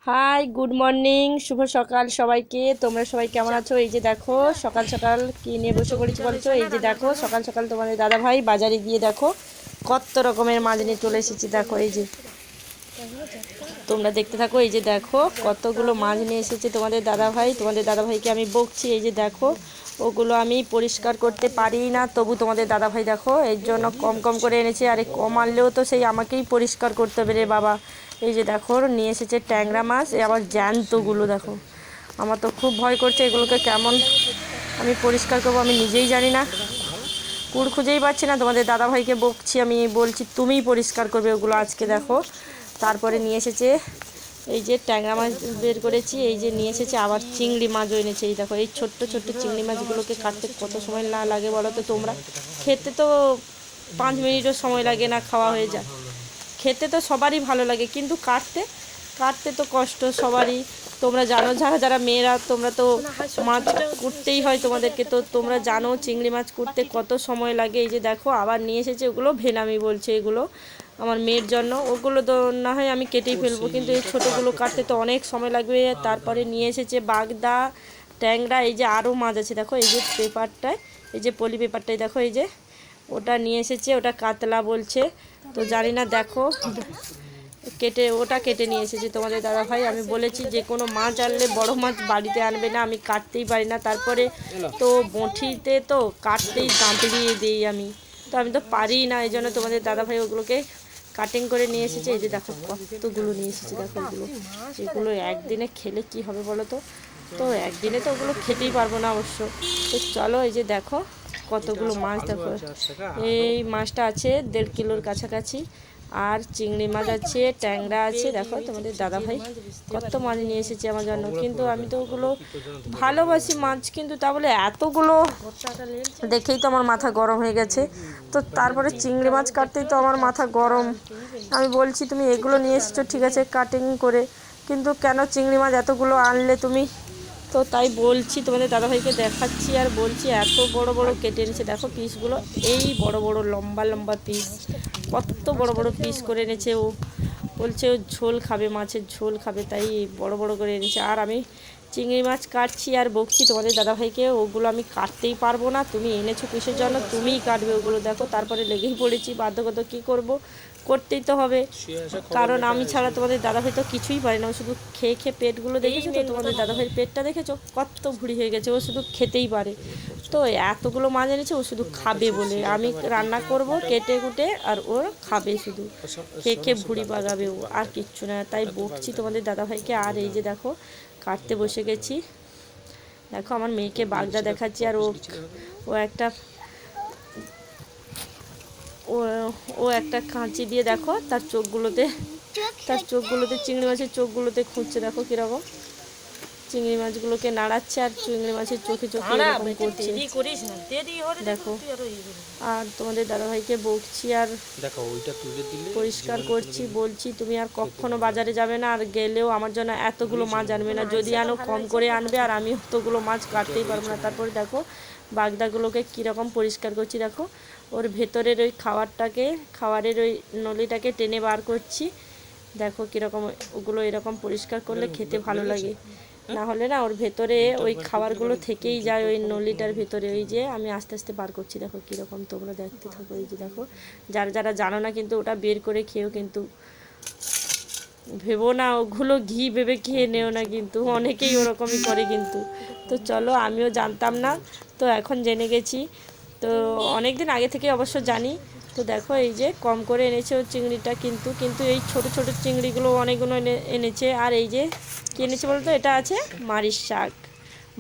High, good morning, শুভ সকাল সবাইকে। তোমরা সবাই কেমন আছো? এই যে দেখো সকাল সকাল কি নিয়ে বসে পড়েছি বলছো। এই যে দেখো সকাল সকাল তোমাদের দাদা ভাই বাজারে গিয়ে দেখো কত রকমের মাছ নিয়ে চলে এসেছি। দেখো এই যে তোমরা দেখতে থাকো। এই যে দেখো কতগুলো মাছ নিয়ে এসেছে তোমাদের দাদা ভাইকে আমি বকছি। এই যে দেখো ওগুলো আমি পরিষ্কার করতে পারি না, তবু তোমাদের দাদা ভাই দেখো এর জন্য কম কম করে এনেছে। আরে কম আনলেও তো সেই আমাকেই পরিষ্কার করতে হবে রে বাবা। এই যে দেখো নিয়ে এসেছে ট্যাংরা মাছ, আবার জ্যান্তগুলো দেখো। আমার তো খুব ভয় করছে এগুলোকে কেমন আমি পরিষ্কার করবো, আমি নিজেই জানি না, কুড় খুঁজেই পাচ্ছি না। তোমাদের দাদাভাইকে বকছি, আমি বলছি তুমিই পরিষ্কার করবে ওগুলো আজকে। দেখো তারপরে নিয়ে এসেছে এই যে ট্যাংরা মাছ বের করেছি, এই যে নিয়ে এসেছে আবার চিংড়ি মাছও এনেছে। এই দেখো এই ছোট্ট ছোট্ট চিংড়ি মাছগুলোকে কাটতে কত সময় না লাগে বলো তো তোমরা। খেতে তো 5 মিনিটও সময় লাগে না, খাওয়া হয়ে যায়। খেতে তো সবারই ভালো লাগে, কিন্তু কাটতে কাটতে তো কষ্ট সবারই। তোমরা জানো, যারা যারা মেয়েরা তোমরা তো মাছ কুটতেই হয় তোমাদেরকে, তো তোমরা জানো চিংড়ি মাছ কুটতে কত সময় লাগে। এই যে দেখো আবার নিয়ে এসেছে ওগুলো ভেনামি বলছে, এগুলো আমার মেয়ের জন্য। ওগুলো তো না হয় আমি কেটেই ফেলবো, কিন্তু এই ছোটোগুলো কাটতে তো অনেক সময় লাগবে। তারপরে নিয়ে এসেছে বাগদা, ট্যাংরা, এই যে আরও মাছ আছে দেখো এই যে পেপারটায়, এই যে পলি পেপারটায় দেখো এই যে ওটা নিয়ে এসেছে, ওটা কাতলা বলছে তো জানি না। দেখো ওটা কেটে নিয়ে এসেছে তোমাদের দাদা ভাই। আমি বলেছি যে কোনো মাছ আনলে বড় মাছ বাড়িতে আনবে না, আমি কাটতেই পারি না। তারপরে তো বঁঠিতে তো কাটতেই দাঁতড়িয়ে দিই আমি, তো আমি তো পারি না, এই জন্য তোমাদের দাদা ভাই ওগুলোকে কাটিং করে নিয়ে এসেছে। এই যে দেখো কতগুলো নিয়ে এসেছে দেখো এগুলো। এগুলো একদিনে খেলে কি হবে বলো তো। তো একদিনে তো ওগুলো খেতেই পারবো না অবশ্য। তো চলো এই যে দেখো কতগুলো মাছ দেখো। এই মাছটা আছে 1.5 কিলোর কাছাকাছি, আর চিংড়ি মাছ আছে, ট্যাংরা আছে। দেখো তোমাদের দাদা ভাই কত মাছ নিয়ে এসেছে আমার জন্য, কিন্তু আমি তো ওগুলো ভালোবাসি মাছ, কিন্তু তা বলে এতগুলো দেখেই তো আমার মাথা গরম হয়ে গেছে। তো তারপরে চিংড়ি মাছ কাটতেই তো আমার মাথা গরম। আমি বলছি তুমি এগুলো নিয়ে এসেছো ঠিক আছে কাটিং করে, কিন্তু কেন চিংড়ি মাছ এতগুলো আনলে তুমি? তো তাই বলছি তোমাদের দাদাভাইকে দেখাচ্ছি আর বলছি এত বড় বড় কেটে এনেছে দেখো পিসগুলো, এই বড় বড় লম্বা লম্বা পিস, কত বড় বড় পিস করে এনেছে। ও বলছে ও ঝোল খাবে, মাছের ঝোল খাবে, তাই বড় বড় করে এনেছে। আর আমি চিংড়ি মাছ কাটছি আর বকছি তোমাদের দাদাভাইকে ওগুলো আমি কাটতেই পারবো না, তুমি এনেছো কিসের জন্য, তুমিই কাটবে ওগুলো। দেখো তারপরে লেগেই পড়েছি, বাধ্যগত কী করব, করতেই তো হবে, কারণ আমি ছাড়া তোমাদের দাদাভাই তো কিছুই পারে না। ও শুধু খেয়ে খেয়ে পেটগুলো দেখেছো তো, তোমাদের দাদাভাইয়ের পেটটা দেখেছো কত ভুঁড়ি হয়ে গেছে, ও শুধু খেতেই পারে। তো এতগুলো মাছ এনেছে ও শুধু খাবে বলে, আমি রান্না করব কেটে কুটে আর ও খাবে, শুধু খেয়ে খেয়ে ভুঁড়ি বাগাবে ও, আর কিচ্ছু না। তাই বকছি তোমাদের দাদাভাইকে। আর এই যে দেখো কাটতে বসে গেছি, দেখো আমার মেয়েকে বাগদা দেখাচ্ছি, আর ও ও একটা ও ও একটা কাঁচি দিয়ে দেখো তার চোখগুলোতে চিংড়ি মাছের চোখগুলোতে খুঁজছে। দেখো কীরকম চিংড়ি মাছগুলোকে নাড়াচ্ছে আর চিংড়ি মাছের চোখে চোখে এরকম করছে দেখো। আর তোমাদের দাদাভাইকে বকছি আর পরিষ্কার করছি, বলছি তুমি আর কখনো বাজারে যাবে না, আর গেলেও আমার জন্য এতগুলো মাছ আনবে না, যদি আনো কম করে আনবে, আর আমি অতগুলো মাছ কাটতেই পারবো না। তারপরে দেখো বাগদাগুলোকে কীরকম পরিষ্কার করছি, দেখো ওর ভেতরের ওই খাবারের ওই নলিটাকে টেনে বার করছি। দেখো কীরকম ওগুলো এরকম পরিষ্কার করলে খেতে ভালো লাগে, না হলে না ওর ভেতরে ওই খাবারগুলো থেকেই যায় ওই নলিটার ভেতরে। ওই যে আমি আস্তে আস্তে বার করছি দেখো কীরকম, তোমরা দেখতে থাকো। এই যে দেখো যারা যারা জানো না কিন্তু ওটা বের করে খেয়েও, কিন্তু ভেবো না ওগুলো ঘি ভেবে খেয়ে নেও না, কিন্তু অনেকেই ওরকমই করে কিন্তু। তো চলো আমিও জানতাম না, তো এখন জেনে গেছি, তো অনেক দিন আগে থেকে অবশ্য জানি। তো দেখো এই যে কম করে এনেছে ওই চিংড়িটা, কিন্তু কিন্তু এই ছোট ছোট চিংড়িগুলো অনেকগুলো এনেছে। আর এই যে কী এনেছে বলতো, এটা আছে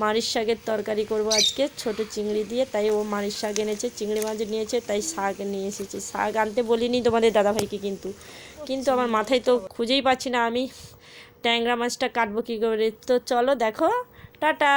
মারির শাকের তরকারি করব আজকে ছোট চিংড়ি দিয়ে, তাই ও মারির শাক এনেছে, চিংড়ি মাছ নিয়েছে তাই শাক নিয়ে এসেছে। শাক আনতে বলিনি তোমাদের দাদাভাইকে, কিন্তু কিন্তু আমার মাথায় তো খুঁজেই পাচ্ছি না আমি ট্যাংরা মাছটা কাটবো কী করে। তো চলো দেখো, টাটা।